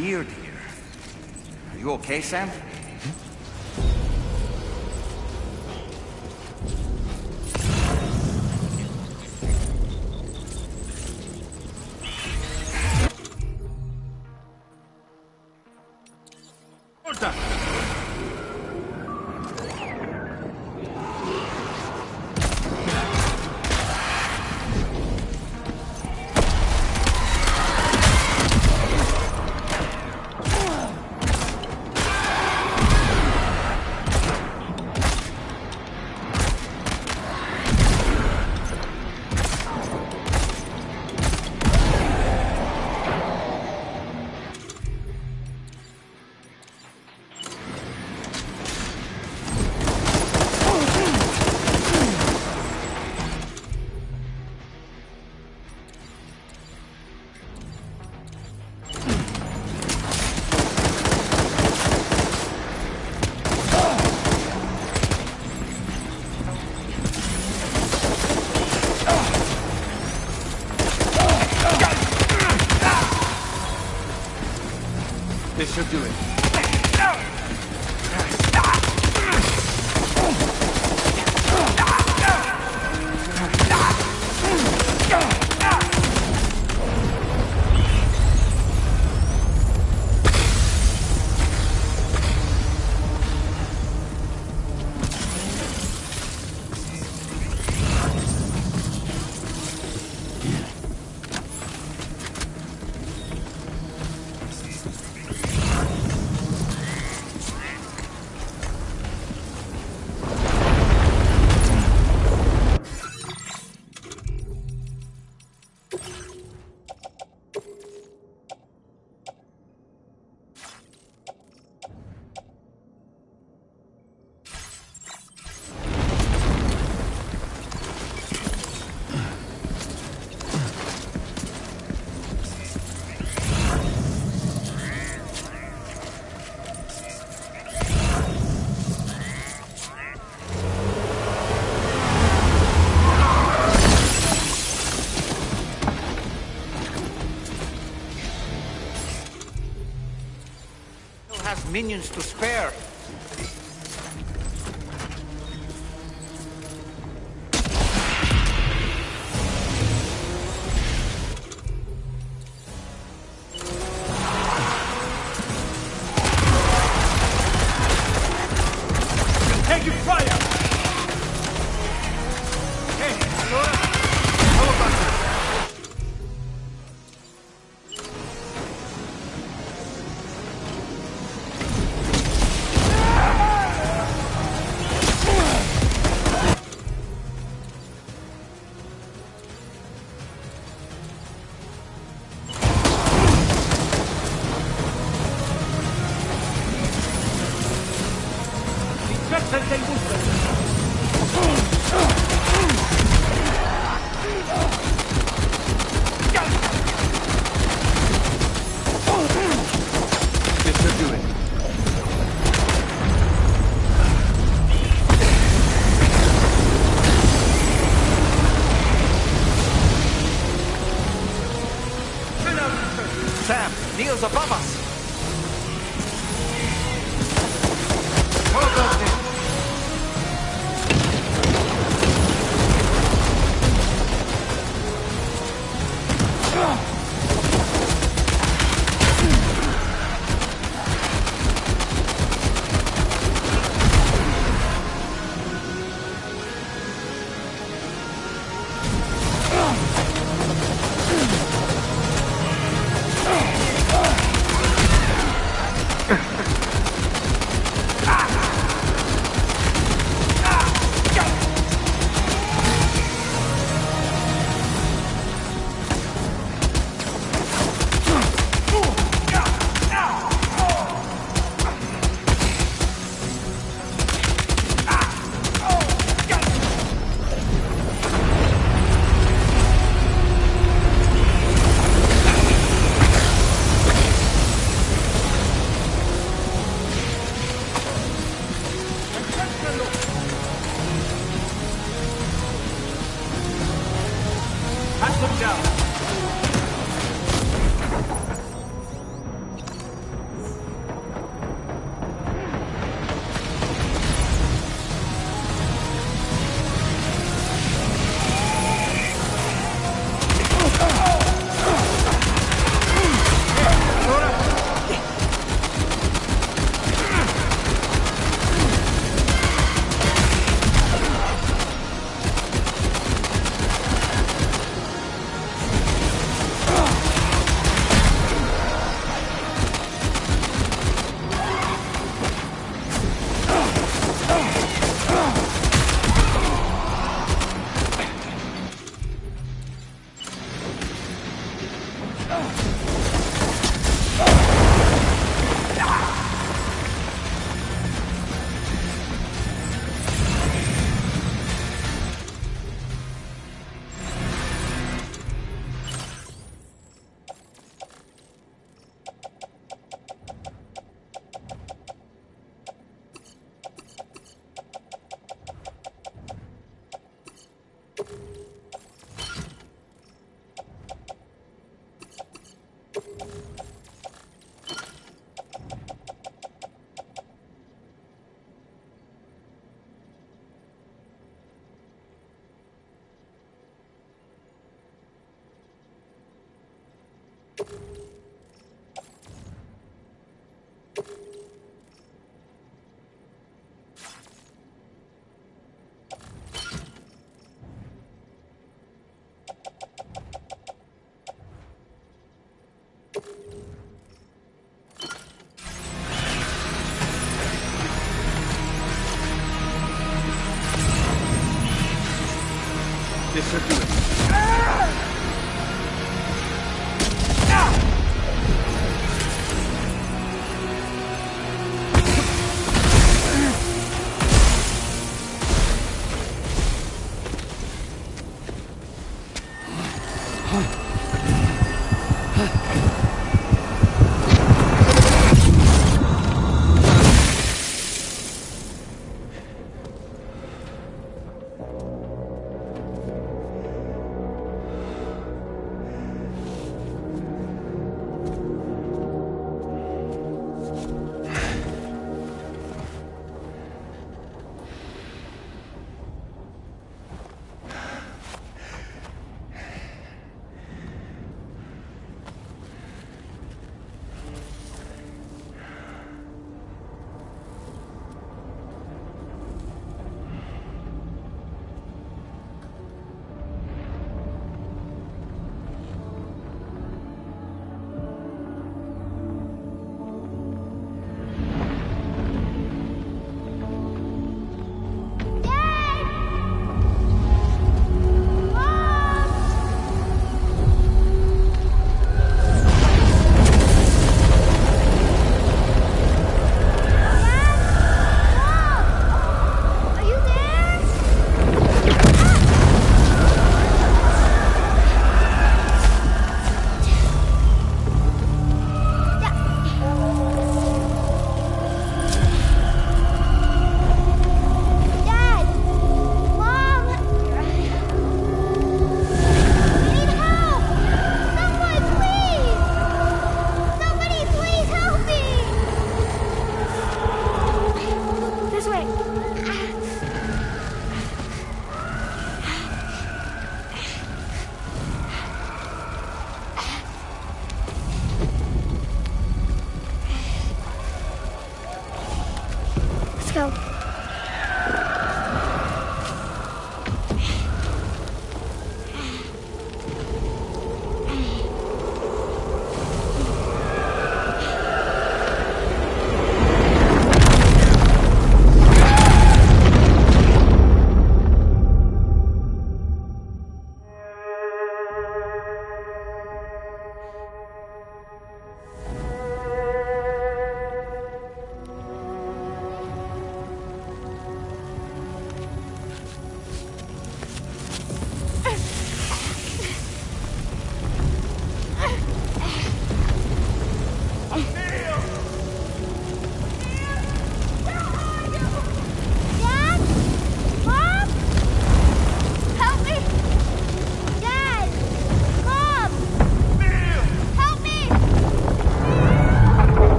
weird here. Are you okay, Sam? This should do it. Minions to spare. Taking fire! Hey, Laura! How about this? This should do it. Sam, Neil's above us. Hold on, This should do it. go.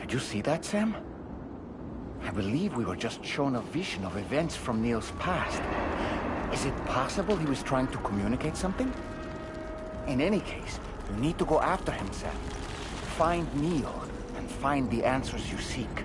Did you see that, Sam? believe we were just shown a vision of events from Neil's past. Is it possible he was trying to communicate something? In any case, you need to go after him, Sam. Find Neil, and find the answers you seek.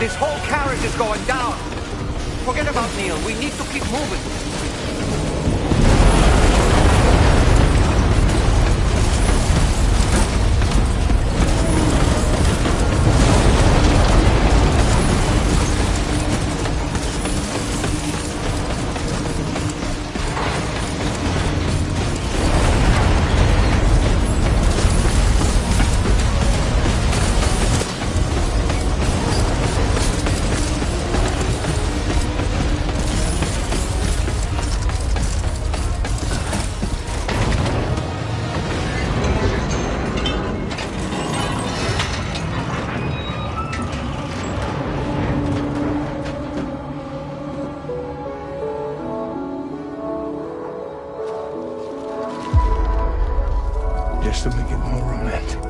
This whole carriage is going down. Forget about Neil. We need to keep moving. Just to make it more romantic.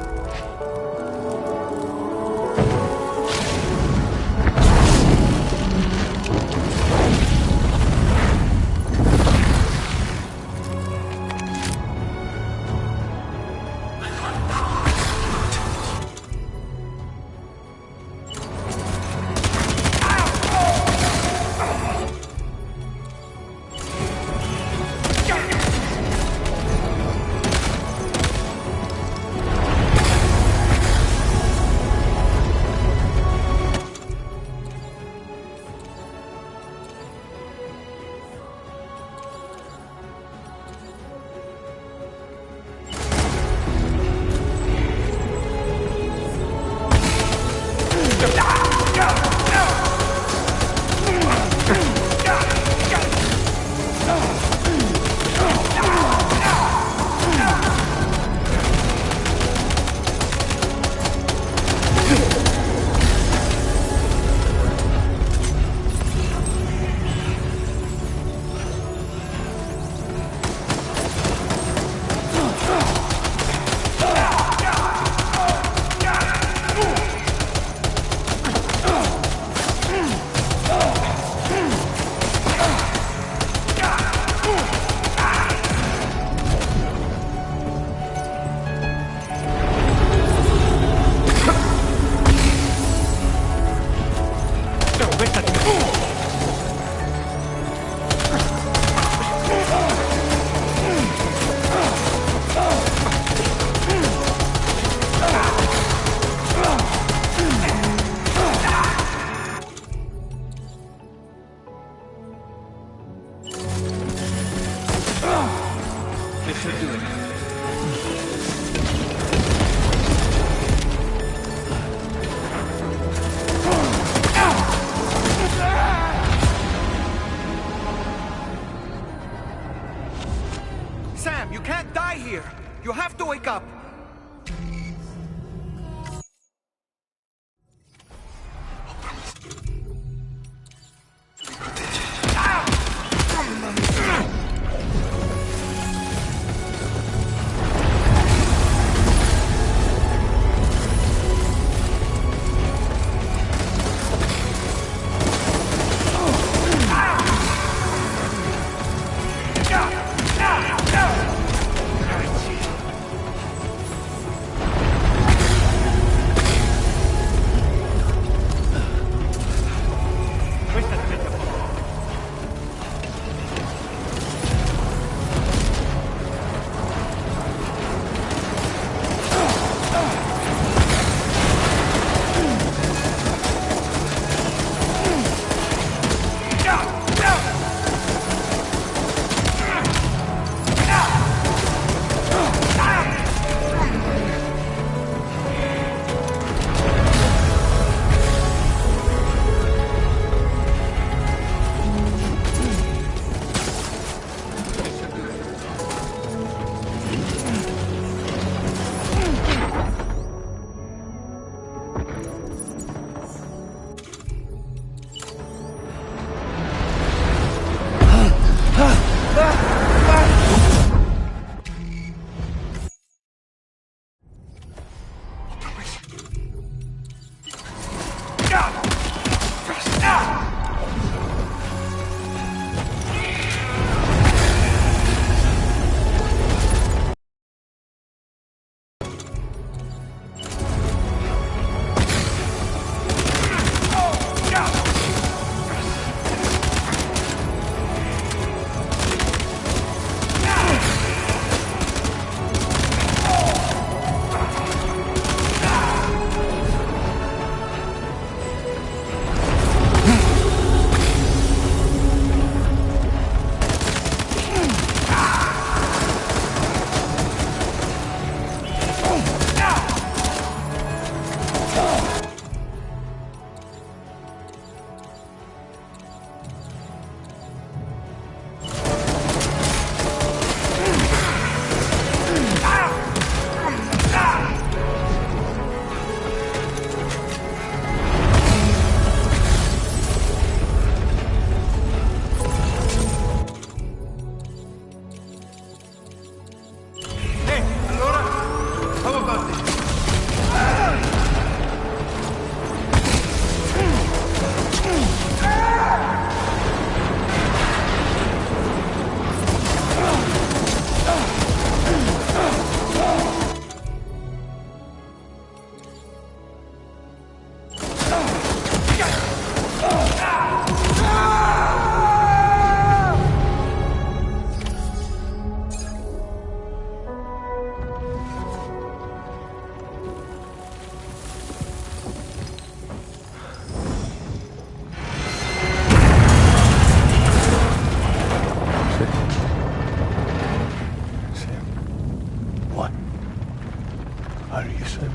Are you Sam?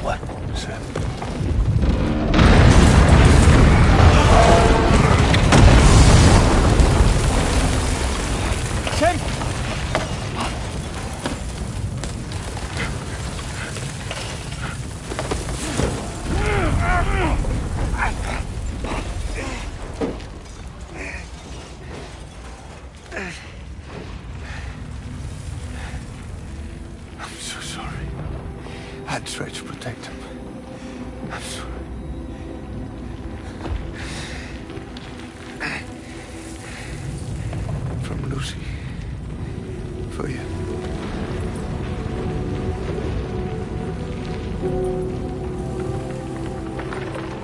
What, Sam? Sam! I'm so sorry. I tried to protect him. I'm sorry. From Lucy. For you.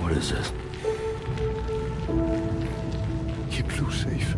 What is this? Keep Lou safe.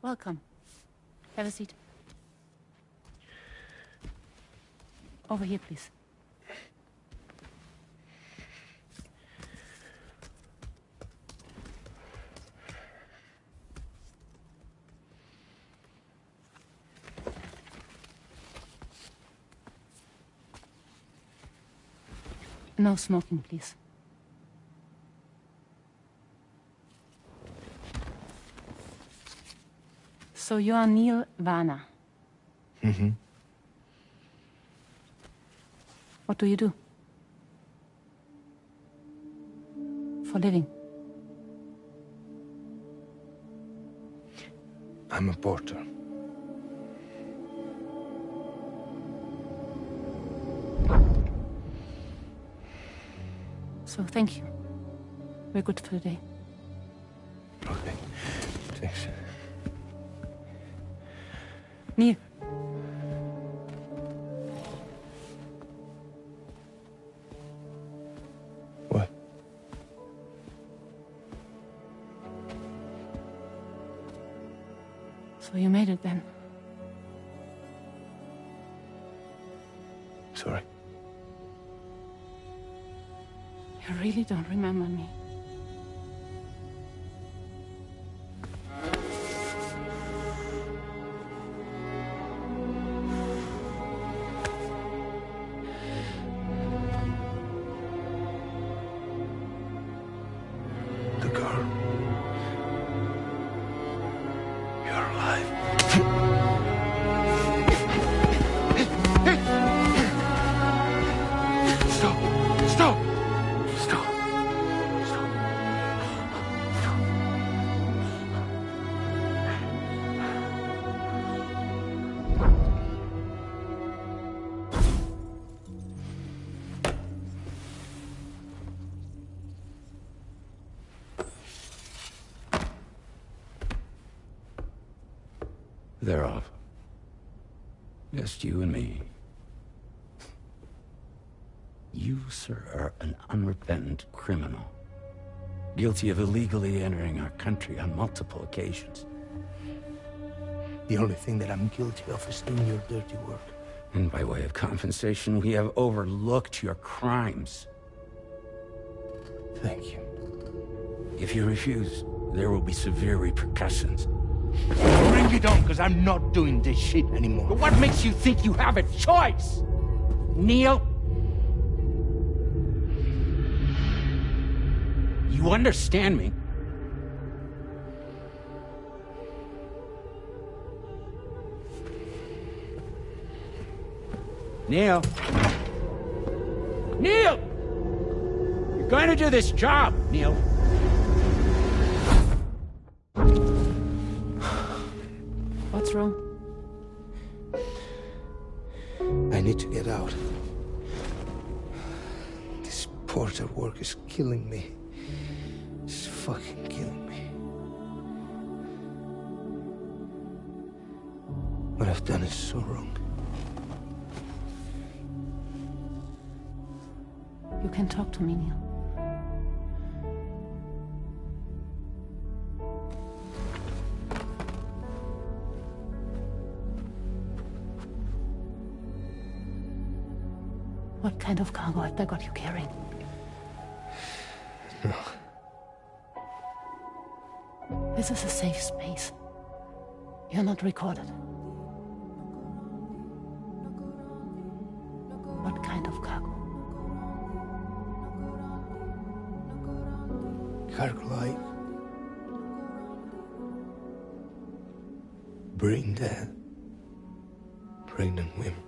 Welcome. Have a seat. Over here, please. No smoking, please. So you are Neil Varner. Mm-hmm. What do you do? For living? I'm a porter. So thank you. We're good for the day. Okay. Thanks. Neil. What? So you made it then? Sorry. You really don't remember me. The girl. You're alive. Stop! Stop! Stop! Stop! They're off. Just you and me. You, sir, are an unrepentant criminal. Guilty of illegally entering our country on multiple occasions. The only thing that I'm guilty of is doing your dirty work. And by way of compensation, we have overlooked your crimes. Thank you. If you refuse, there will be severe repercussions. Bring it on, because I'm not doing this shit anymore. But what makes you think you have a choice? Neil? You understand me? Neil? Neil! You're going to do this job, Neil. What's wrong? I need to get out. This porter work is killing me. It's fucking killing me. What I've done is so wrong. You can talk to me, Neil. What kind of cargo have they got you carrying? No. This is a safe space. You're not recorded. What kind of cargo? Cargo like brain dead, pregnant women.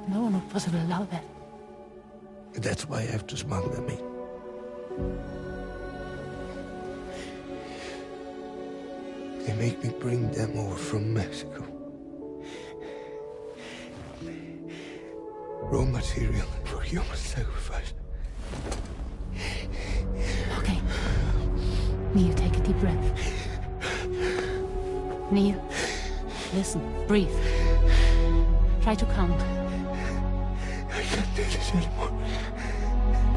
No, not possible. Allow that. That's why I have to smuggle them in. They make me bring them over from Mexico. Raw material for human sacrifice. Okay. Neil, take a deep breath. Neil, listen, breathe. Try to count. I can't do this anymore.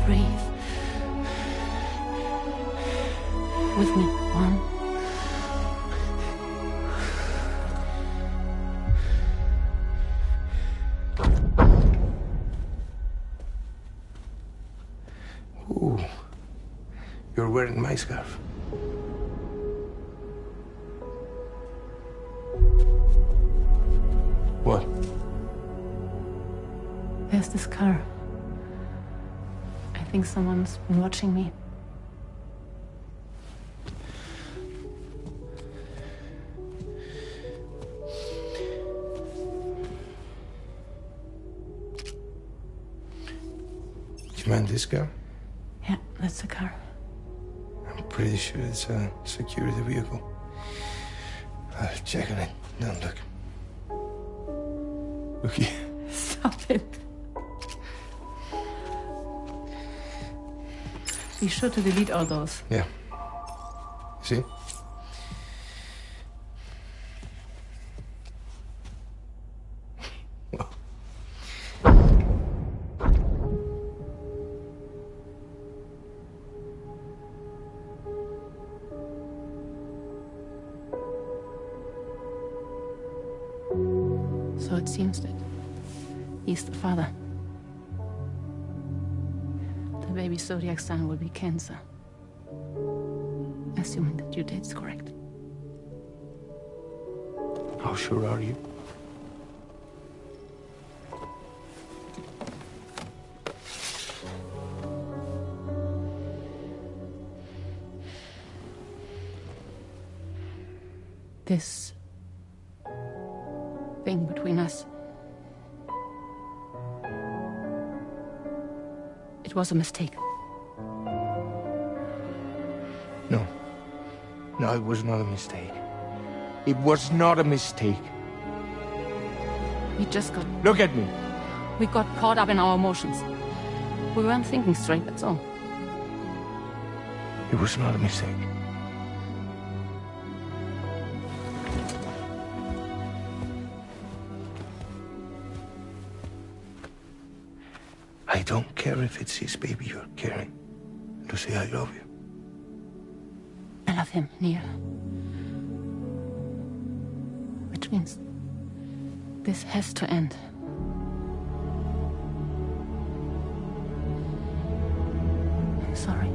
Breathe. With me. 1. Ooh, you're wearing my scarf. What? There's this car. I think someone's been watching me. Do you mind this car? Yeah, that's the car. I'm pretty sure it's a security vehicle. I'll check on it. Now look. Look here. Stop it. Be sure to delete all those. Yeah. See? So it seems that he's the father. The baby zodiac sign will be Cancer. Assuming that due date's correct. How sure are you? This thing between us. It was a mistake. No. No, it was not a mistake. It was not a mistake. We just got... Look at me. We got caught up in our emotions. We weren't thinking straight, that's all. It was not a mistake. I don't care if it's his baby you're carrying. To say I love you. I love him, Neil. Which means this has to end. I'm sorry.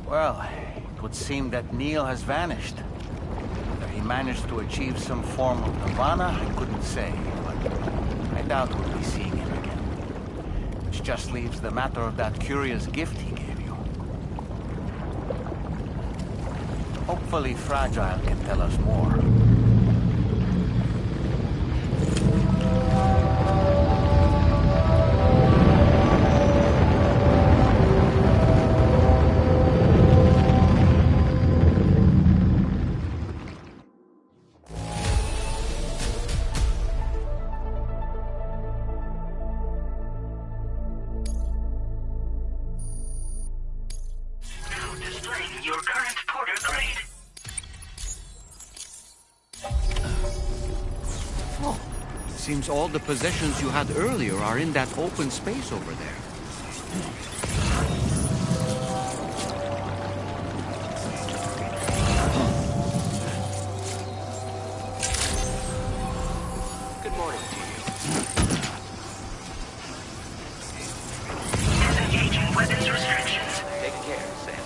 Well, it would seem that Neil has vanished. Whether he managed to achieve some form of nirvana, I couldn't say, but I doubt we'll be seeing him again. Which just leaves the matter of that curious gift he gave you. Hopefully Fragile can tell us more. Seems all the possessions you had earlier are in that open space over there. Good morning to you. Disengaging weapons restrictions. Take care, Sam.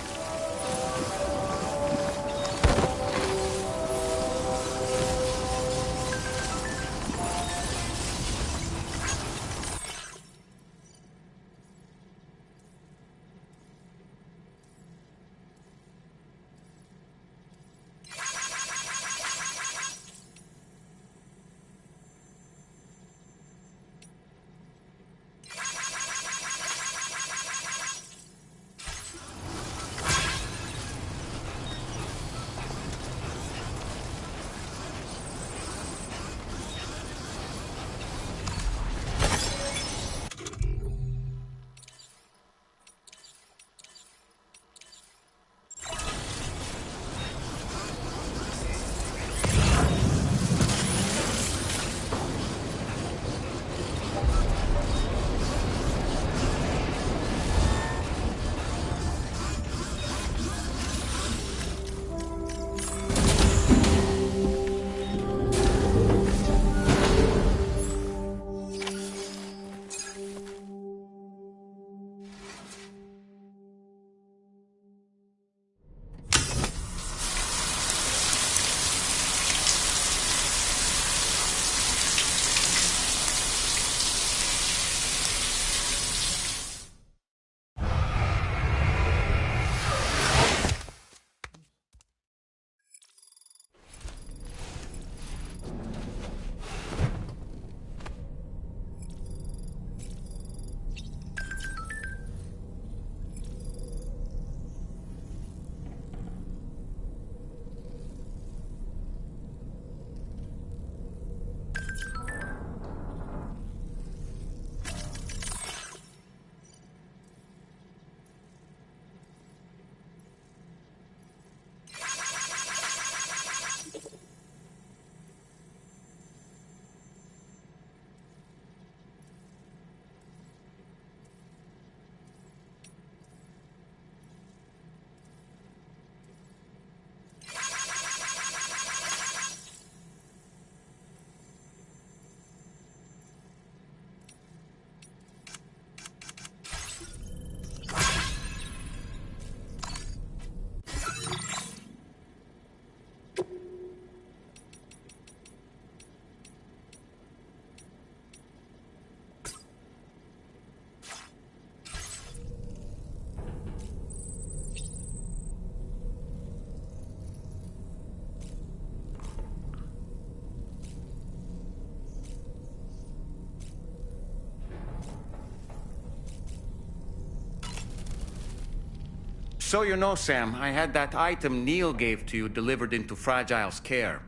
So you know, Sam, I had that item Neil gave to you delivered into Fragile's care.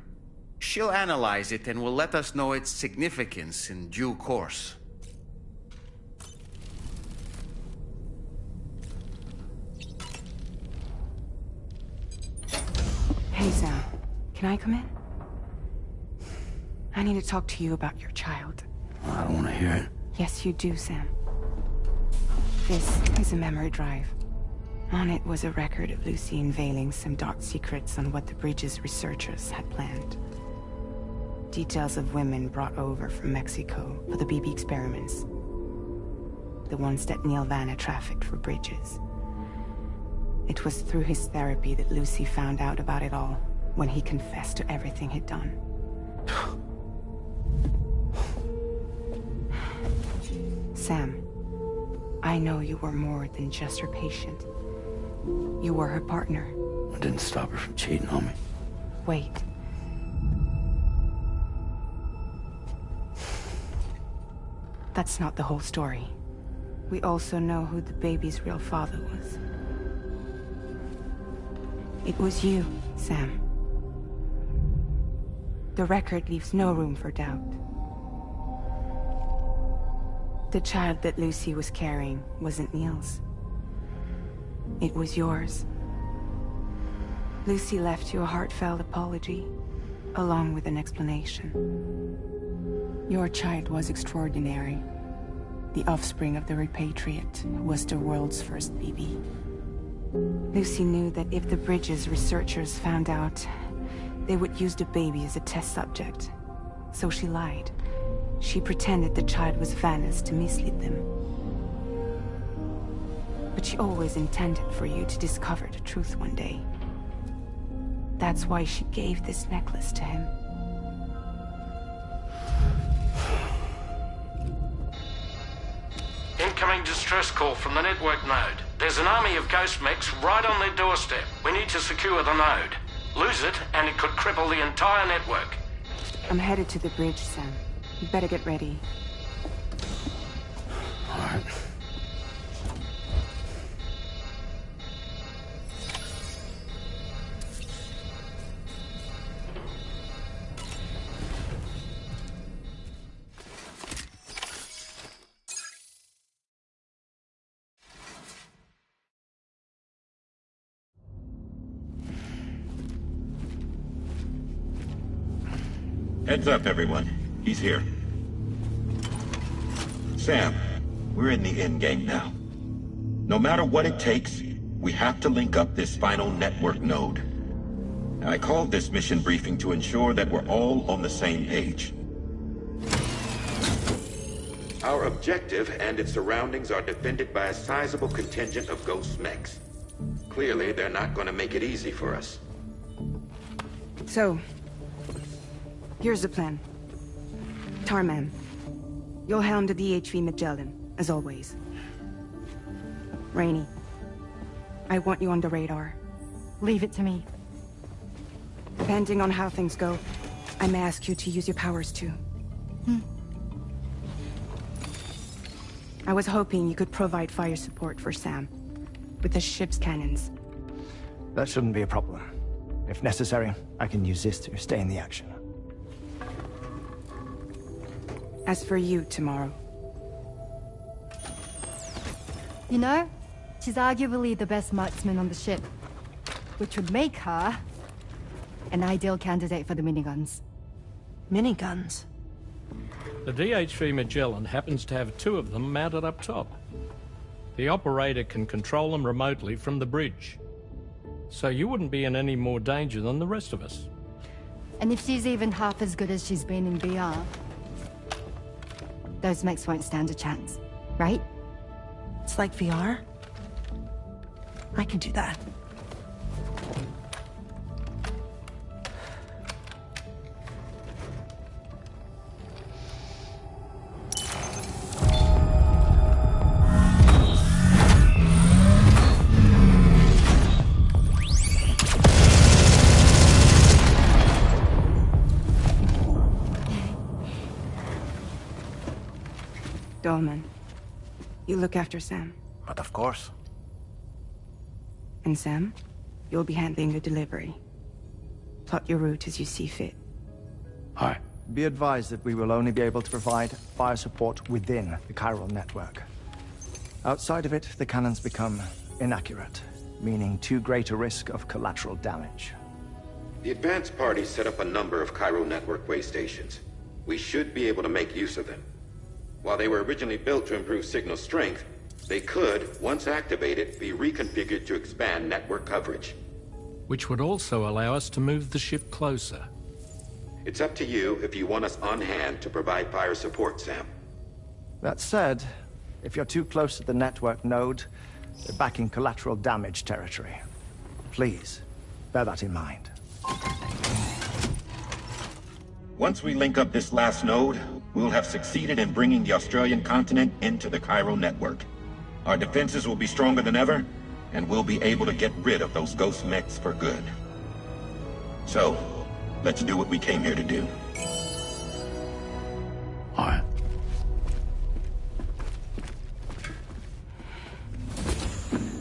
She'll analyze it and will let us know its significance in due course. Hey, Sam. Can I come in? I need to talk to you about your child. I don't want to hear it. Yes, you do, Sam. This is a memory drive. On it was a record of Lucy unveiling some dark secrets on what the Bridges researchers had planned. Details of women brought over from Mexico for the BB experiments. The ones that Neil Vanna trafficked for Bridges. It was through his therapy that Lucy found out about it all, when he confessed to everything he'd done. Sam, I know you were more than just her patient. You were her partner. I didn't stop her from cheating on me. Wait. That's not the whole story. We also know who the baby's real father was. It was you, Sam. The record leaves no room for doubt. The child that Lucy was carrying wasn't Neil's. It was yours. Lucy left you a heartfelt apology, along with an explanation. Your child was extraordinary. The offspring of the repatriate who was the world's first baby. Lucy knew that if the Bridges researchers found out, they would use the baby as a test subject. So she lied. She pretended the child was Vanna's to mislead them. But she always intended for you to discover the truth one day. That's why she gave this necklace to him. Incoming distress call from the network node. There's an army of ghost mechs right on their doorstep. We need to secure the node. Lose it, and it could cripple the entire network. I'm headed to the bridge, Sam. You better get ready. All right. Heads up, everyone. He's here. Sam, we're in the endgame now. No matter what it takes, we have to link up this final network node. I called this mission briefing to ensure that we're all on the same page. Our objective and its surroundings are defended by a sizable contingent of ghost mechs. Clearly, they're not going to make it easy for us. So, here's the plan. Tarman, you'll helm the DHV Magellan, as always. Rainey, I want you on the radar. Leave it to me. Depending on how things go, I may ask you to use your powers too. I was hoping you could provide fire support for Sam, with the ship's cannons. That shouldn't be a problem. If necessary, I can use this to stay in the action. As for you, tomorrow. You know, she's arguably the best marksman on the ship, which would make her an ideal candidate for the miniguns. Miniguns? The DHV Magellan happens to have 2 of them mounted up top. The operator can control them remotely from the bridge. So you wouldn't be in any more danger than the rest of us. And if she's even half as good as she's been in VR, those mechs won't stand a chance, right? It's like VR? I can do that. Dolman, you look after Sam. But of course. And Sam, you'll be handling the delivery. Plot your route as you see fit. Hi. Be advised that we will only be able to provide fire support within the chiral network. Outside of it, the cannons become inaccurate, meaning too great a risk of collateral damage. The advanced party set up a number of chiral network way stations. We should be able to make use of them. While they were originally built to improve signal strength, they could, once activated, be reconfigured to expand network coverage. Which would also allow us to move the ship closer. It's up to you if you want us on hand to provide fire support, Sam. That said, if you're too close to the network node, They're back in collateral damage territory. Please, bear that in mind. Once we link up this last node, we'll have succeeded in bringing the Australian continent into the Cairo network. Our defenses will be stronger than ever, and we'll be able to get rid of those ghost mechs for good. So, let's do what we came here to do. All right.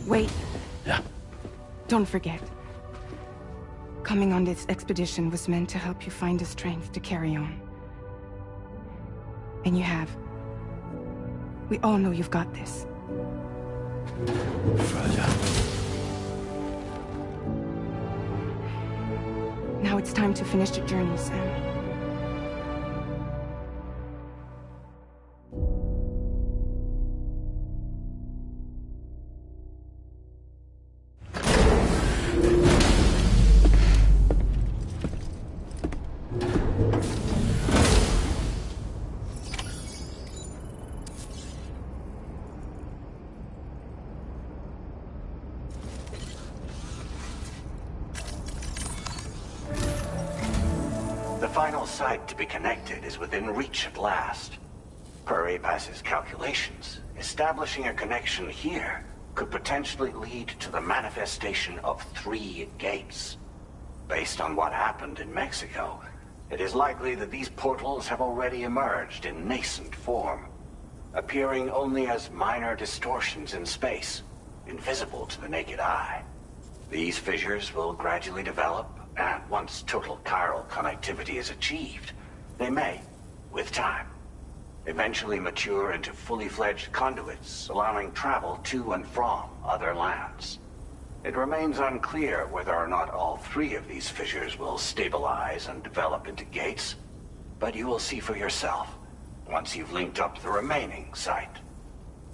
Wait. Yeah. Don't forget. Coming on this expedition was meant to help you find the strength to carry on. And you have. We all know you've got this. Fragile. Now it's time to finish the journey, Sam. The final site to be connected is within reach at last. Per APAS's calculations, establishing a connection here could potentially lead to the manifestation of 3 gates. Based on what happened in Mexico, it is likely that these portals have already emerged in nascent form, appearing only as minor distortions in space, invisible to the naked eye. These fissures will gradually develop, and once total chiral connectivity is achieved, they may, with time, eventually mature into fully fledged conduits, allowing travel to and from other lands. It remains unclear whether or not all 3 of these fissures will stabilize and develop into gates, but you will see for yourself once you've linked up the remaining site.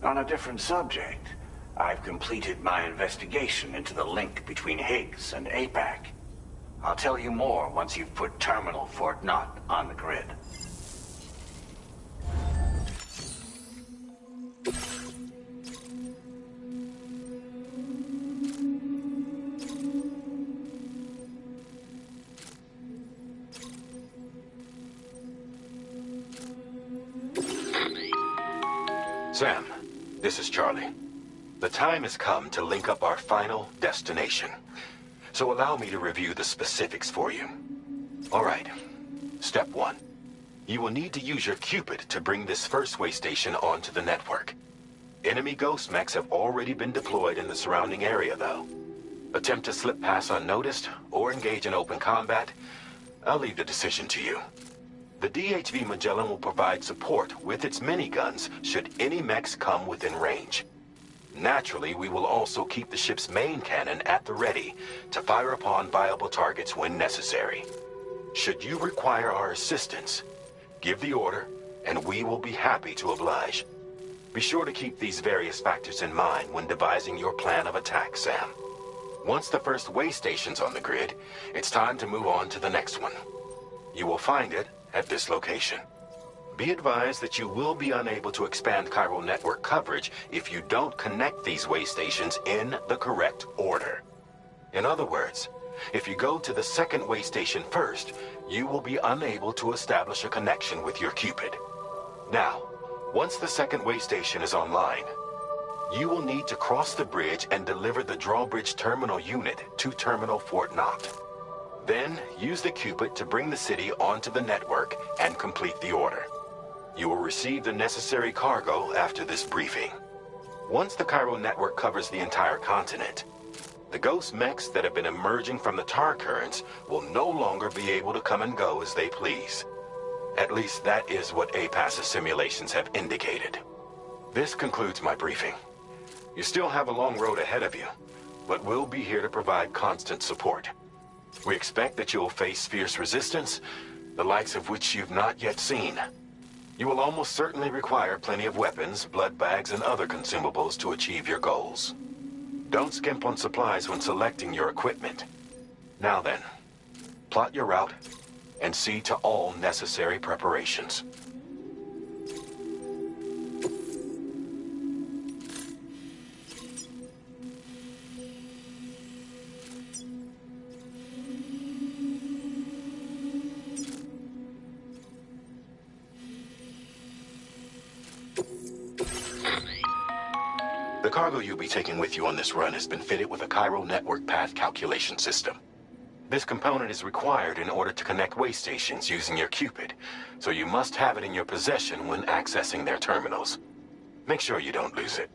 On a different subject, I've completed my investigation into the link between Higgs and APAC. I'll tell you more once you've put Terminal Fort Knott on the grid. Sam, this is Charlie. The time has come to link up our final destination. So allow me to review the specifics for you. All right. Step 1. You will need to use your Cupid to bring this first way station onto the network. Enemy ghost mechs have already been deployed in the surrounding area, though. Attempt to slip past unnoticed or engage in open combat, I'll leave the decision to you. The DHV Magellan will provide support with its miniguns should any mechs come within range. Naturally, we will also keep the ship's main cannon at the ready to fire upon viable targets when necessary. Should you require our assistance, give the order, and we will be happy to oblige. Be sure to keep these various factors in mind when devising your plan of attack, Sam. Once the first way station's on the grid, it's time to move on to the next one. You will find it at this location. Be advised that you will be unable to expand Cairo network coverage if you don't connect these way stations in the correct order. In other words, if you go to the second way station first, you will be unable to establish a connection with your Cupid. Now, once the second way station is online, you will need to cross the bridge and deliver the drawbridge terminal unit to Terminal Fort Knott. Then, use the Cupid to bring the city onto the network and complete the order. You will receive the necessary cargo after this briefing. Once the Cairo network covers the entire continent, the ghost mechs that have been emerging from the tar currents will no longer be able to come and go as they please. At least that is what APAS's simulations have indicated. This concludes my briefing. You still have a long road ahead of you, but we'll be here to provide constant support. We expect that you will face fierce resistance, the likes of which you've not yet seen. You will almost certainly require plenty of weapons, blood bags, and other consumables to achieve your goals. Don't skimp on supplies when selecting your equipment. Now then, plot your route and see to all necessary preparations. The cargo you'll be taking with you on this run has been fitted with a chiral network path calculation system. This component is required in order to connect way stations using your Cupid, so you must have it in your possession when accessing their terminals. Make sure you don't lose it.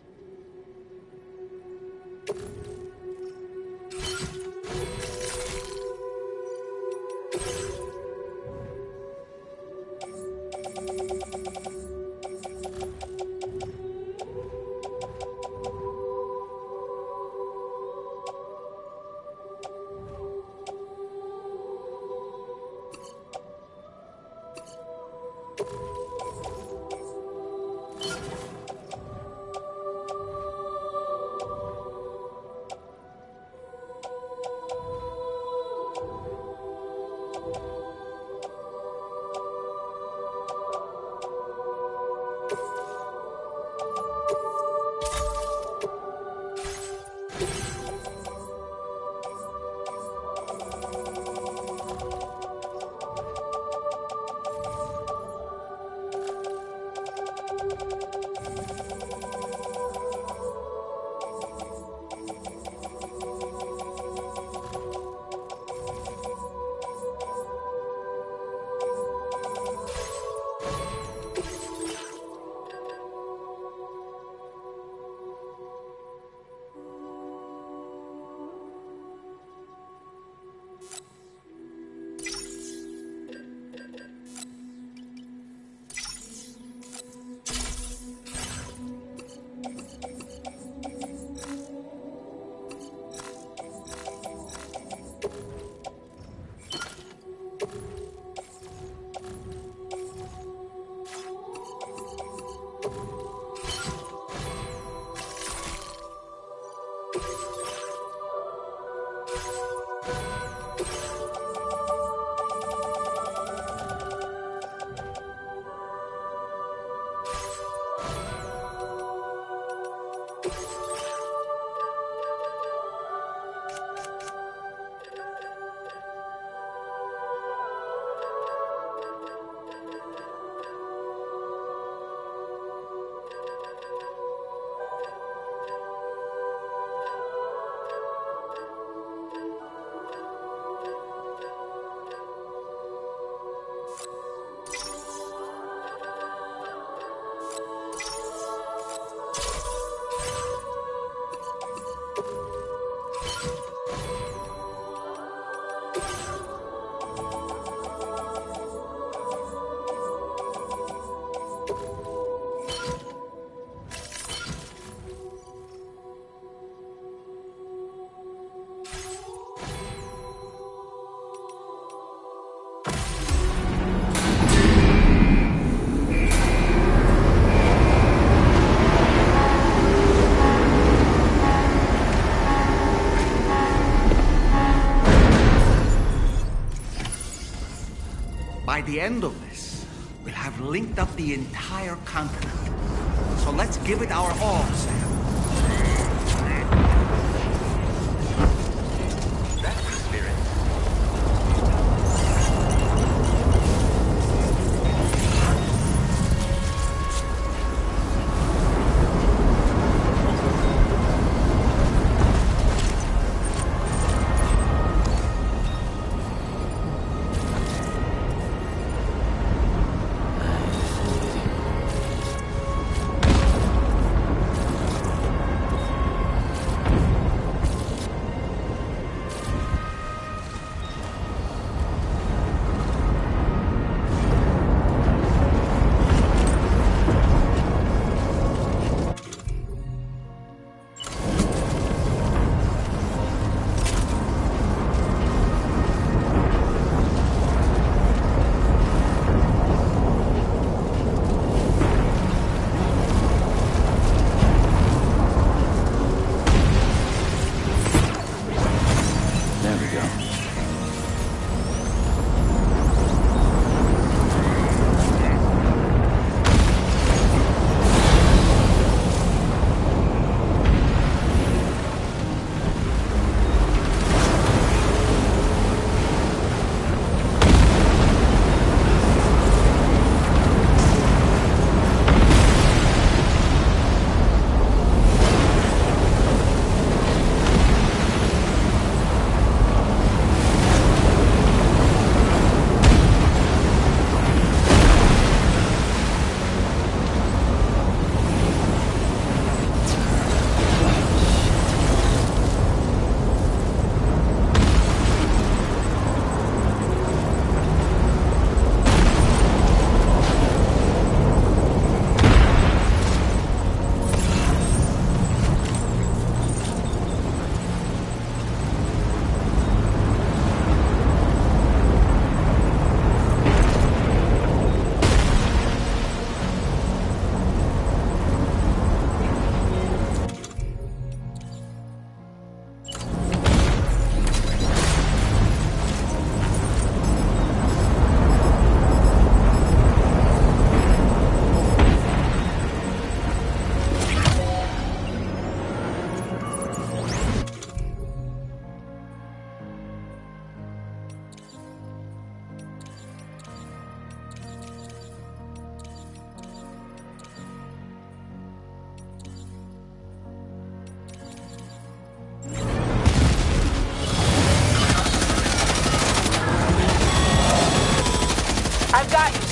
By the end of this, we'll have linked up the entire continent. So let's give it our all, Sam. That's the spirit.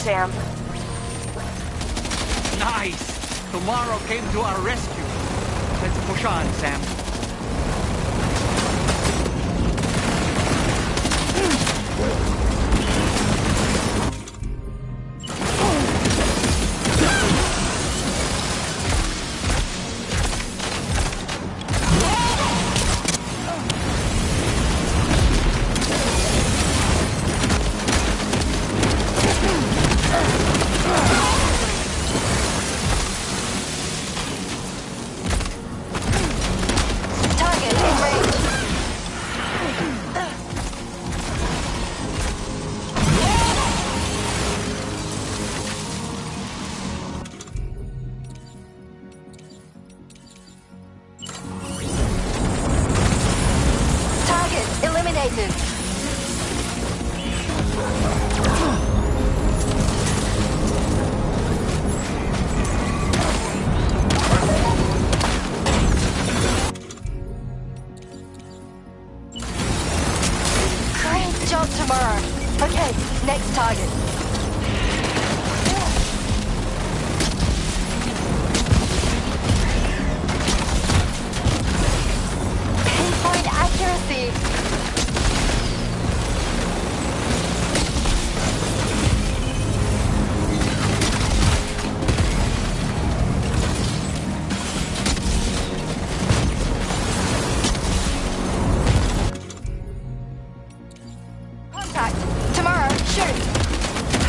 Sam. Nice! Tomorrow came to our rescue. Let's push on, Sam. Okay, next target. Pinpoint accuracy. Contact. Tomorrow, shoot.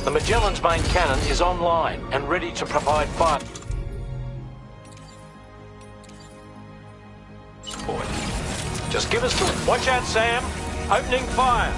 The Magellan's main cannon is online and ready to provide fire support. Just give us the... Watch out, Sam! Opening fire!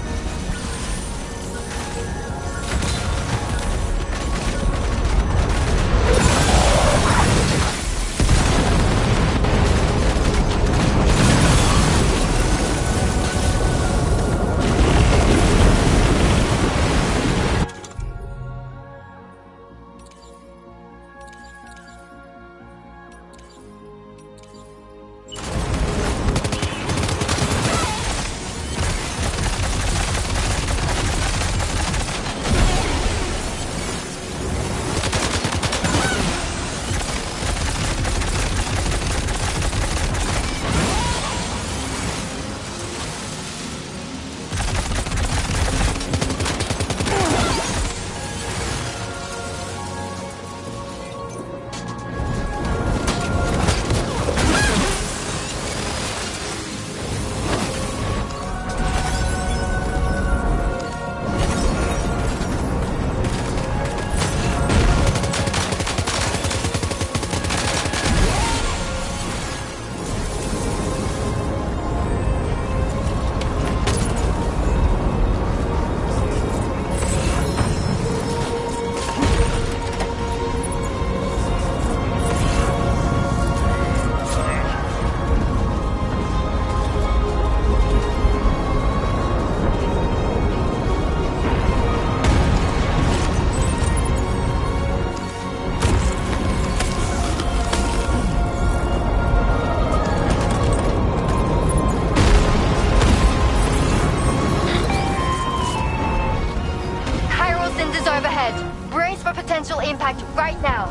Potential impact right now.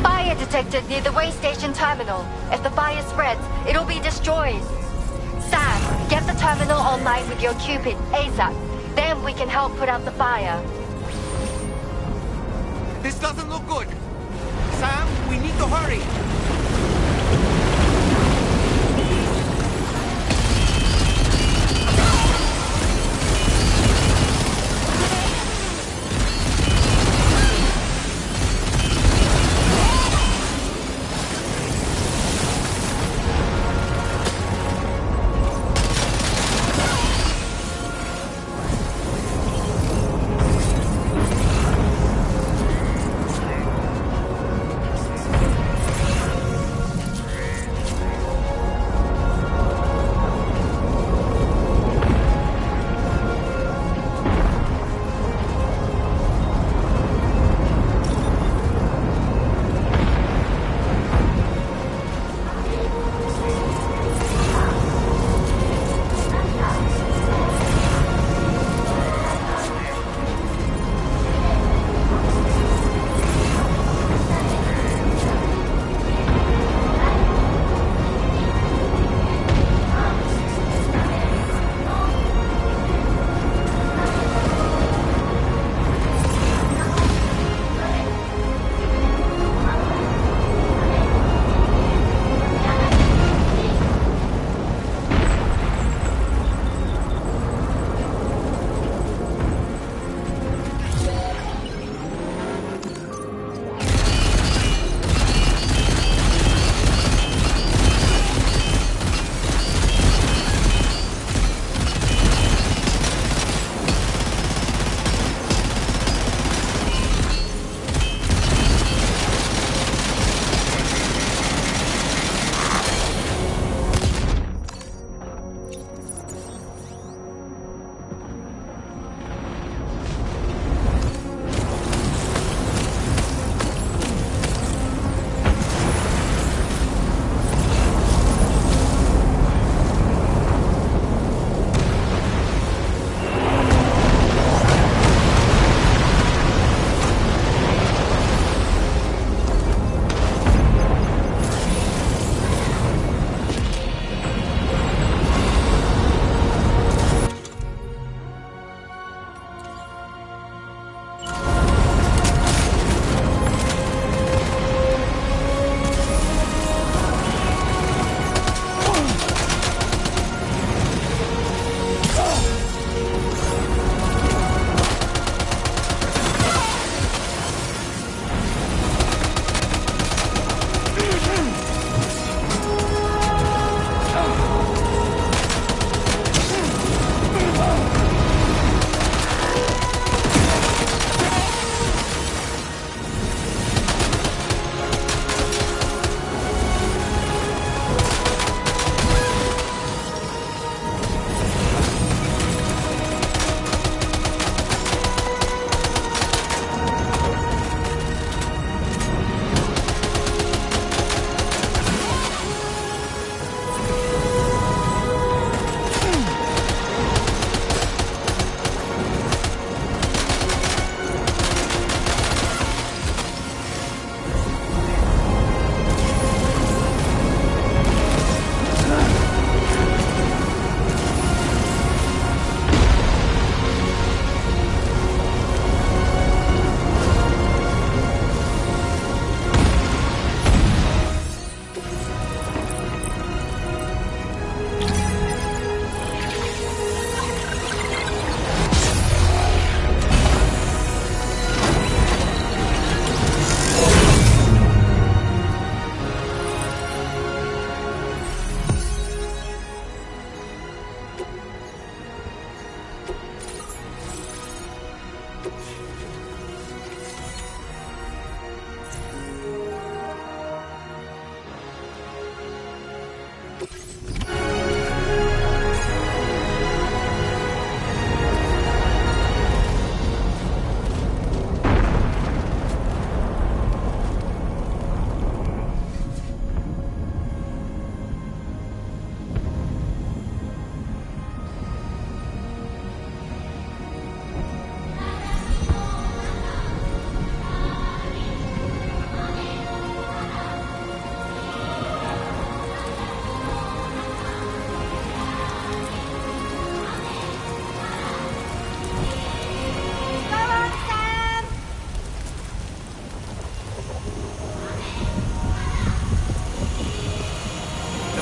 Fire detected near the way station terminal. If the fire spreads, it'll be destroyed. Sam, get the terminal online with your Cupid ASAP. Then we can help put out the fire. This doesn't look good. Sam, we need to hurry.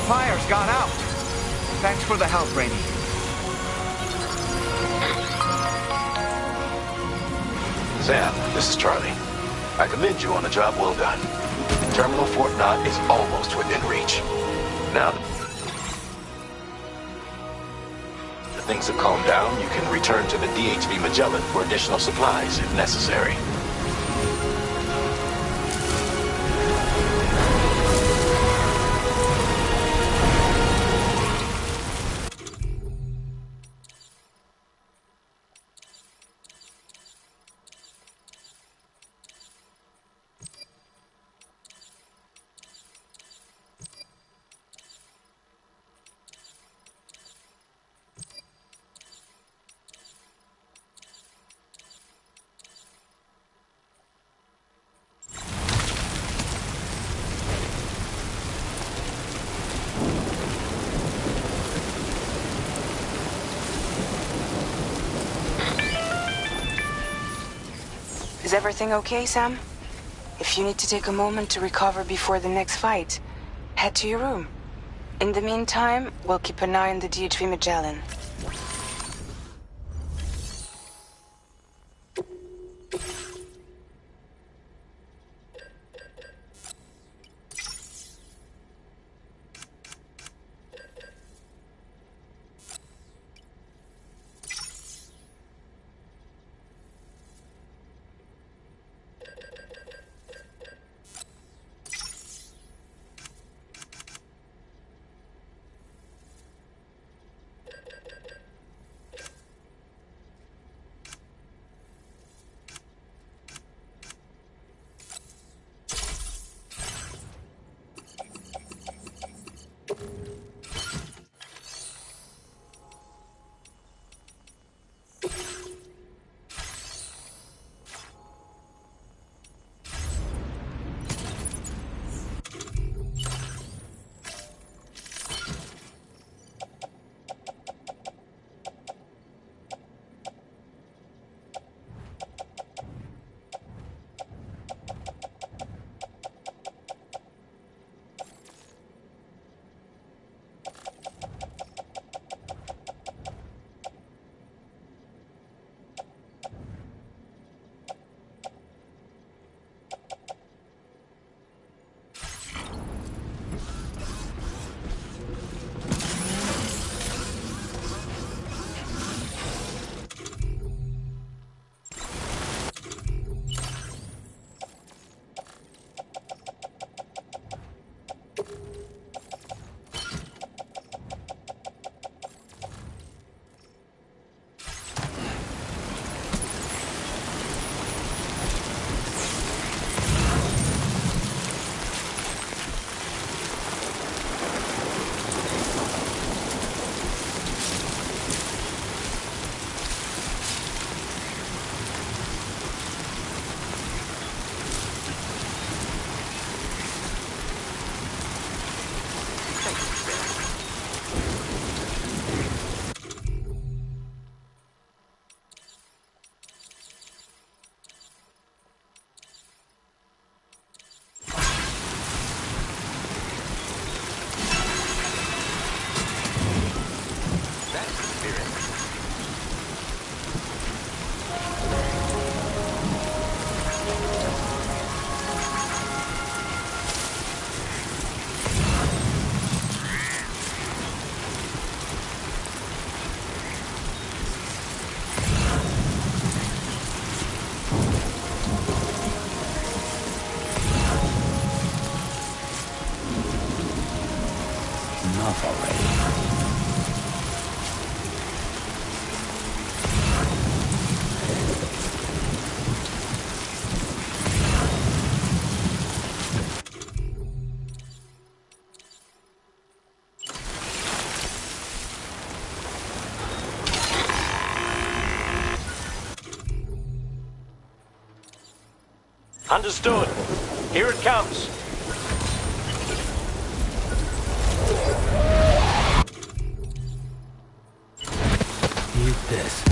The fire's gone out. Thanks for the help, Rainey. Sam, this is Charlie. I commend you on a job well done. Terminal Fort Knott is almost within reach. Now that things have calmed down, you can return to the DHV Magellan for additional supplies if necessary. Is everything okay, Sam? If you need to take a moment to recover before the next fight, head to your room. In the meantime, we'll keep an eye on the DHV Magellan. Understood. Here it comes. Eat this.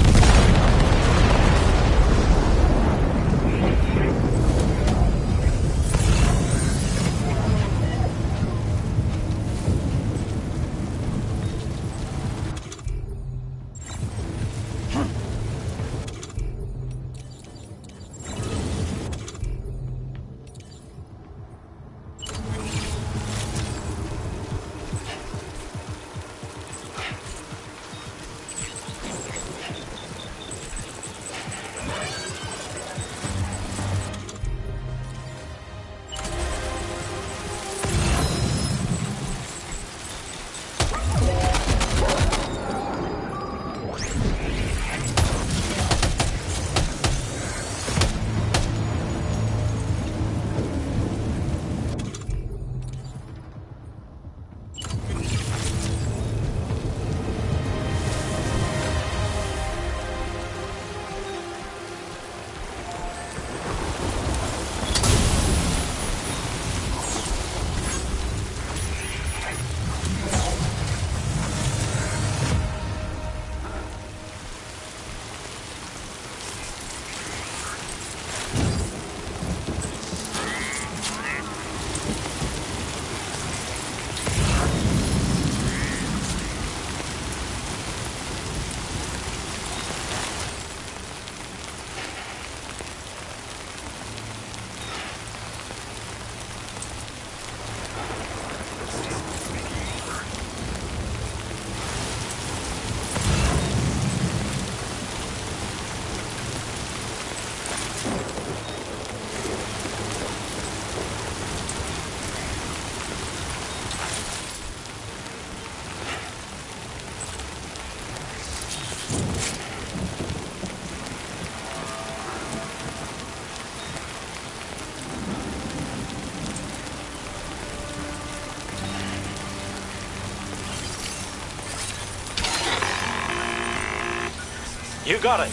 You got it.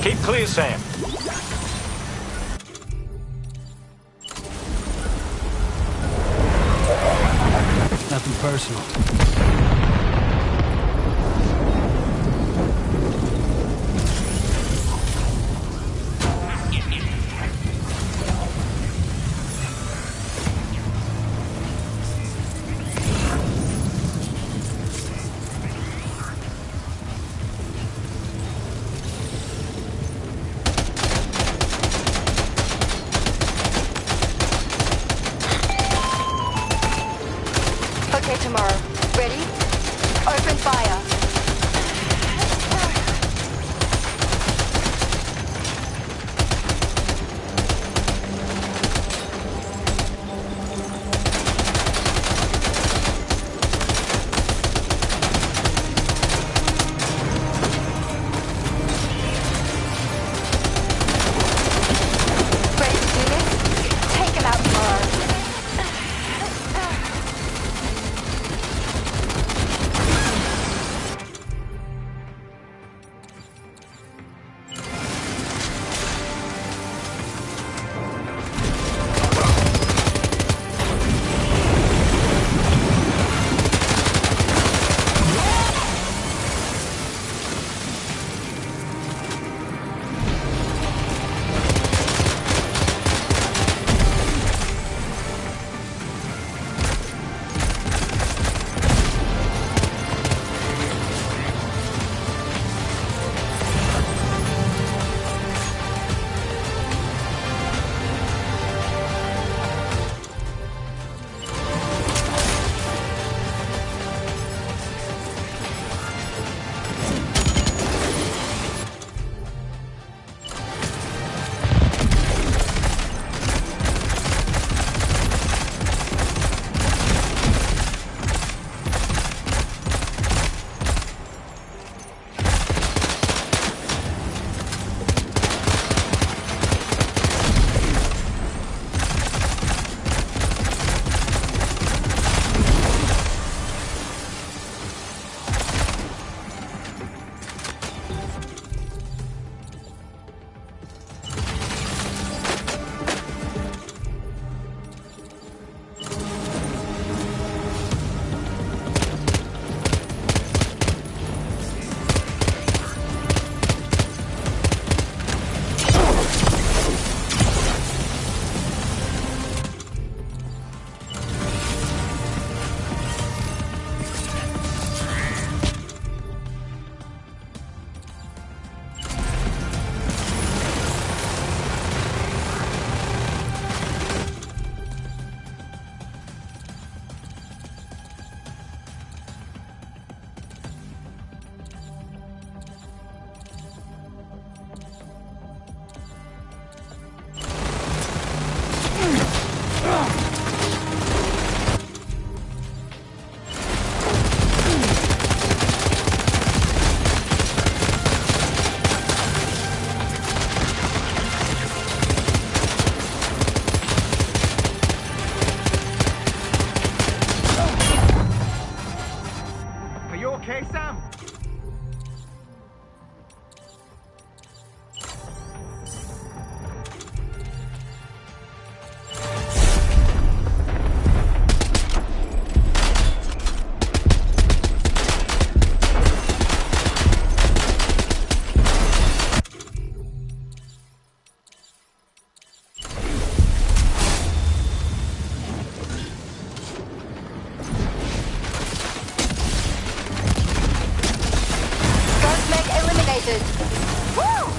Keep clear, Sam. Nothing personal. activated. Woo!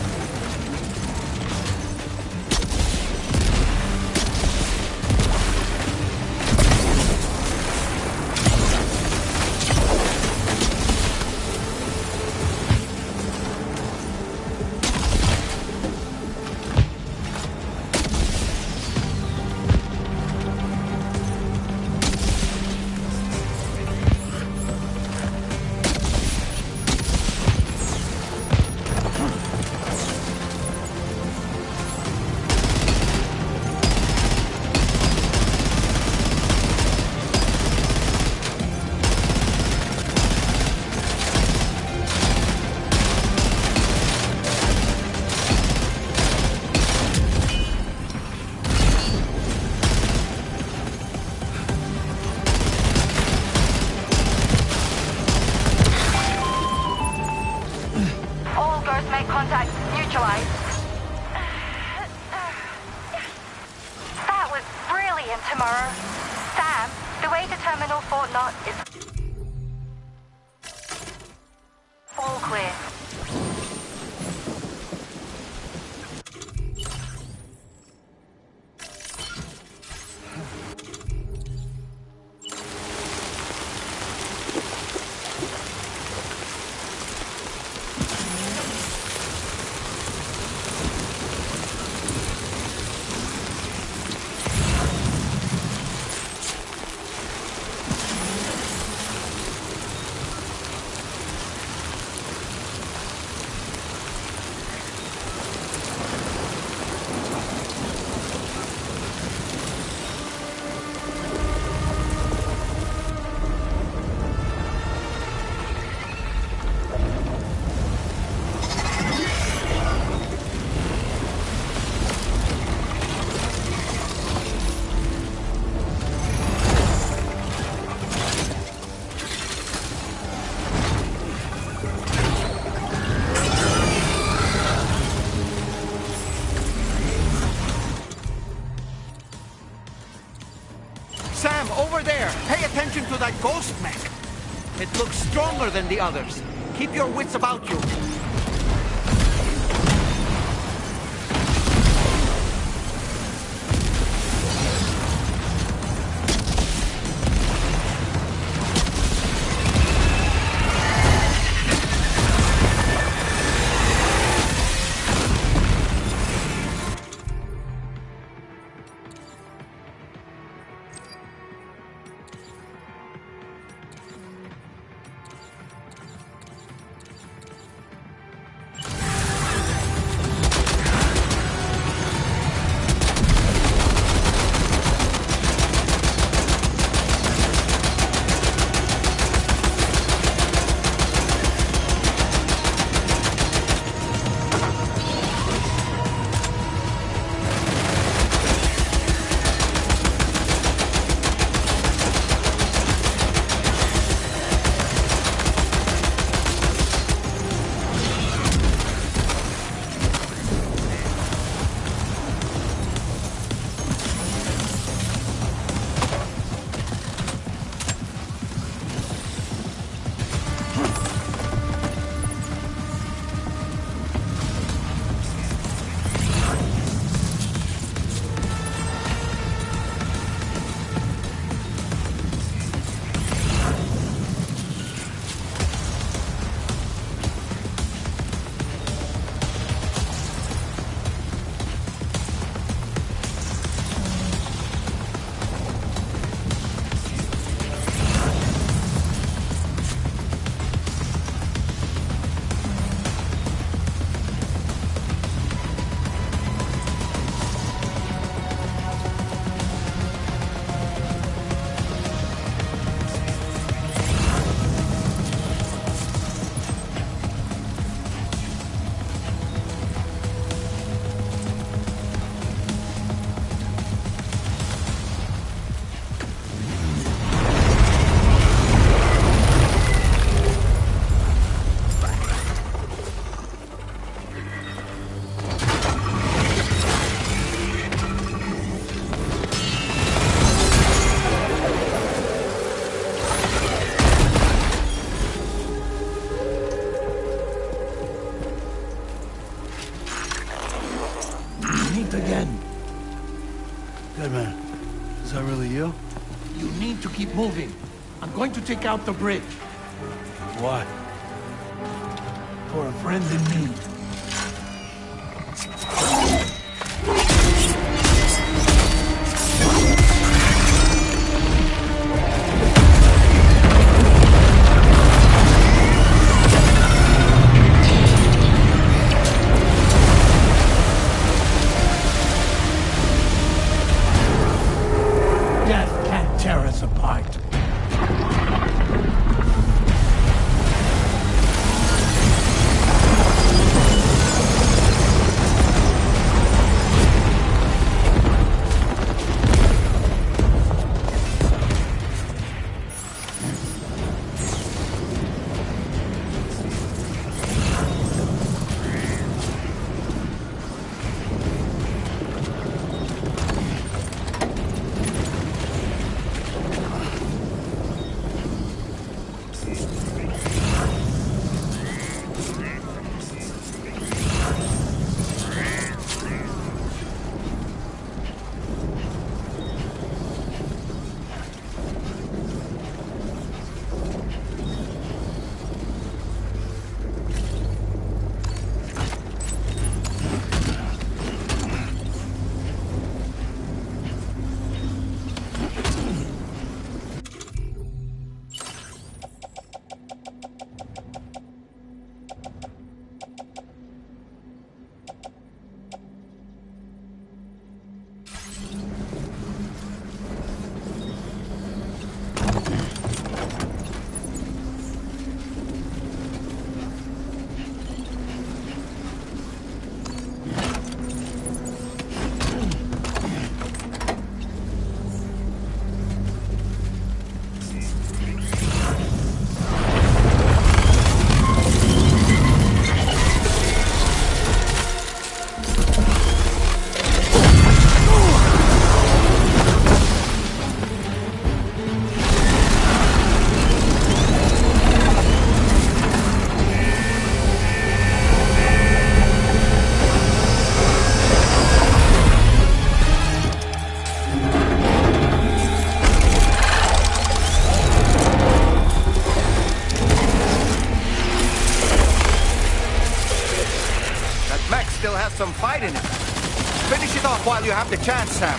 Make contact. Neutralize. That was brilliant, Tomorrow. Sam, the way to Terminal Fort Knott is all clear. Sam, over there! Pay attention to that ghost mech! It looks stronger than the others. Keep your wits about you. meet again. Good man. Is that really you? You need to keep moving. I'm going to take out the bridge. Why? For a friend in need. Death can't tear us apart. Still has some fight in it. Finish it off while you have the chance, Sam.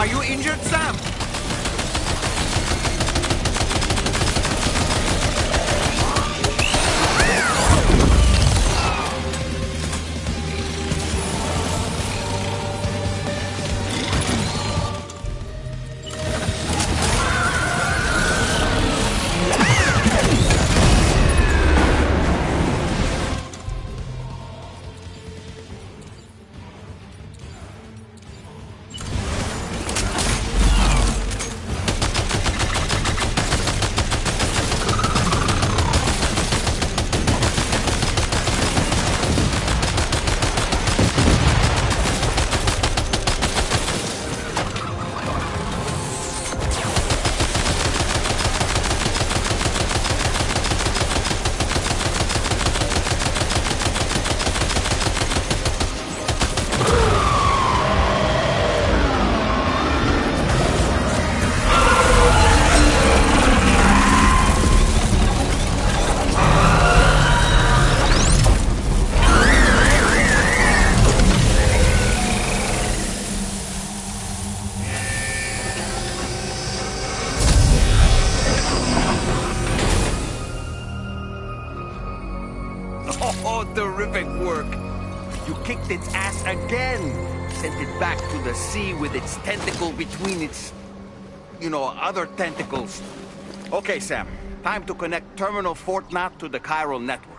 Are you injured, Sam? Terrific work. You kicked its ass again. Sent it back to the sea with its tentacle between its, other tentacles. Okay, Sam. Time to connect Terminal Fort Knot to the chiral network.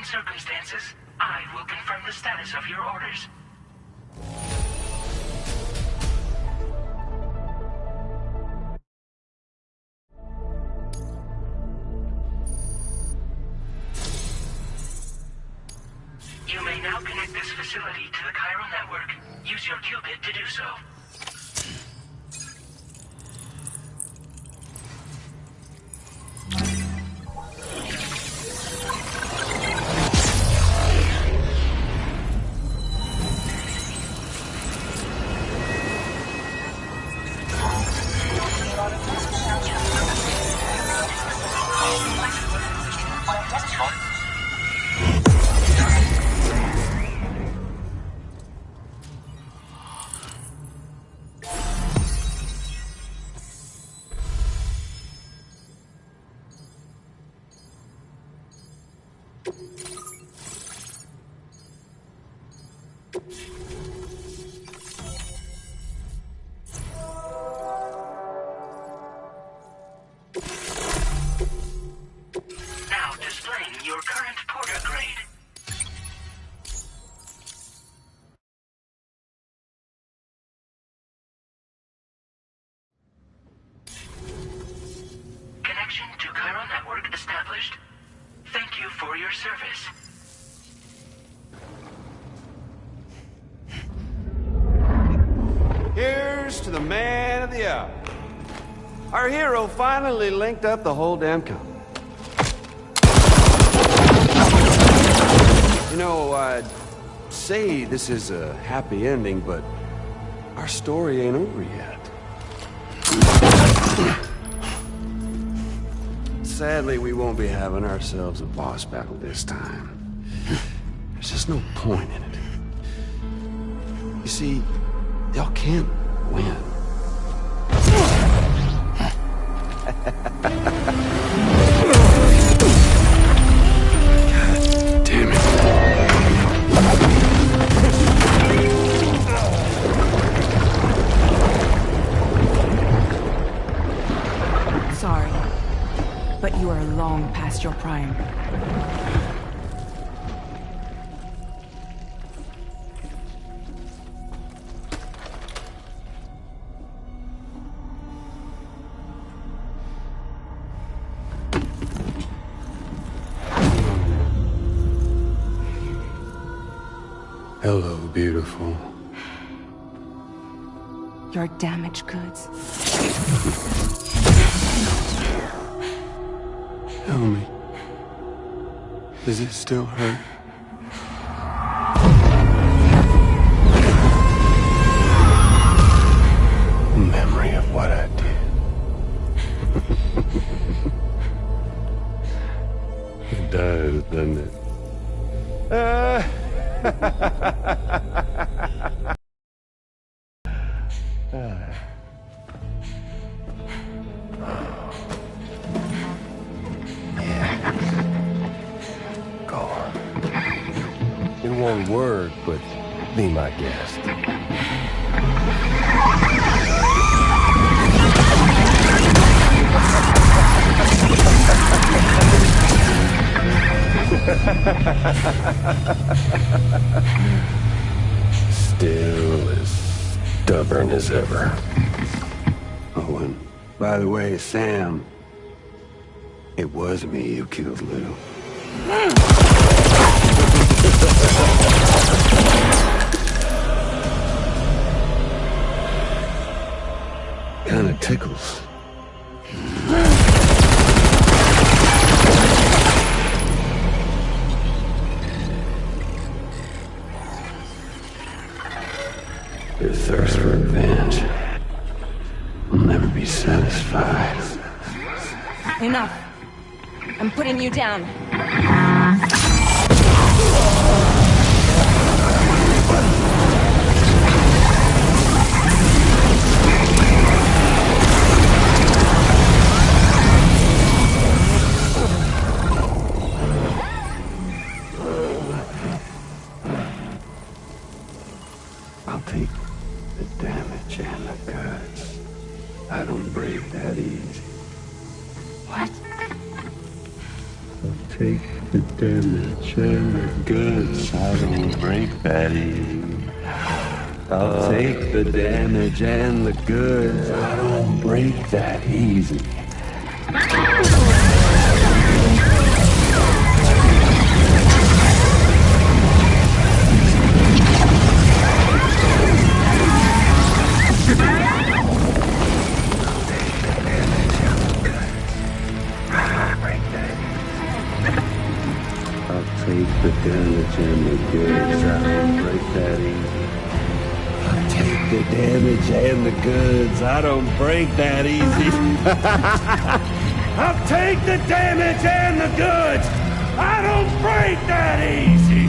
Circumstances, I will confirm the status of your orders. You may now connect this facility to the chiral network. Use your qubit to do so. Now displaying your current porter grade. Connection to chiral network established. Thank you for your service. Here's to the man of the hour. Our hero finally linked up the whole damn company. You know, I'd say this is a happy ending, but our story ain't over yet. Sadly, we won't be having ourselves a boss battle this time. There's just no point in it. You see, y'all can't win. Damn it. Sorry, but you are long past your prime. Hello, beautiful. Your damaged goods. Tell me, does it still hurt? Memory of what I did. It does, doesn't it? It won't work, but be my guest. Still as stubborn as ever. Oh, and by the way, Sam, it was me who killed Lou. Kinda tickles. Your thirst for revenge will never be satisfied. Enough. I'm putting you down. I'll take the damage and the goods. I don't break that easy. What? I'll take the damage and the goods. I don't break that easy. I'll take the damage and the goods. I don't break that easy. Take the damage and the goods. I don't break that easy. I'll take the damage and the goods. I don't break that easy. I'll take the damage and the goods. I don't break that easy.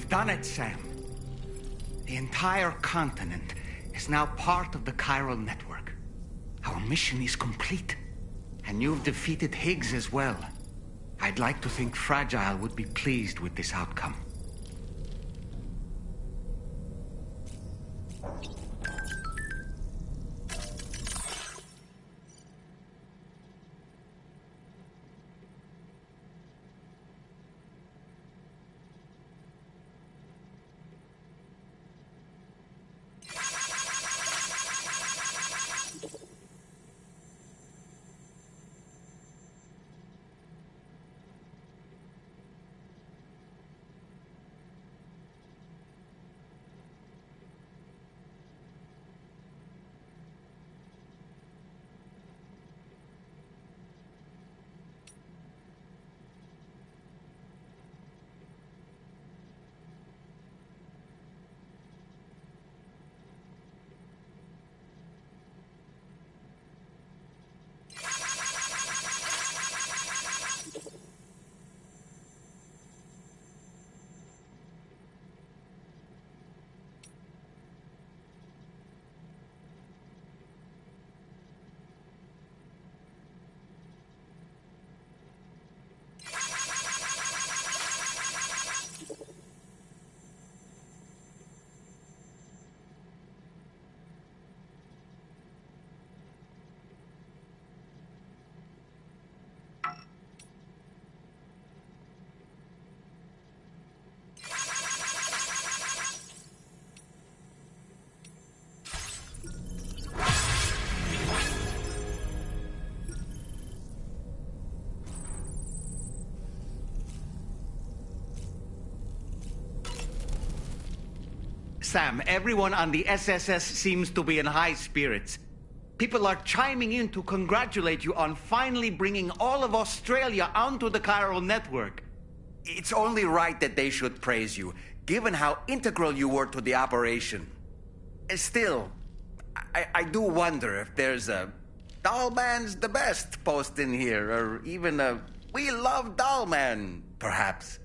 Done it, Sam. The entire continent is now part of the chiral network. Our mission is complete. And you've defeated Higgs as well. I'd like to think Fragile would be pleased with this outcome. Sam, everyone on the SSS seems to be in high spirits. People are chiming in to congratulate you on finally bringing all of Australia onto the chiral network. It's only right that they should praise you, given how integral you were to the operation. Still, I do wonder if there's a Dollman's the best post in here, or even a We Love Dollman, perhaps.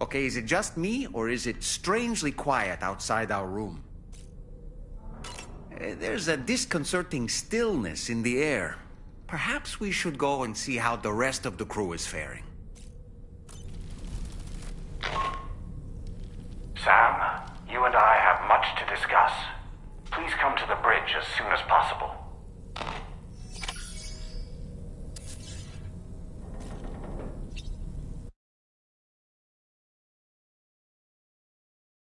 Okay, is it just me, or is it strangely quiet outside our room? There's a disconcerting stillness in the air. Perhaps we should go and see how the rest of the crew is faring. Sam, you and I have much to discuss. Please come to the bridge as soon as possible.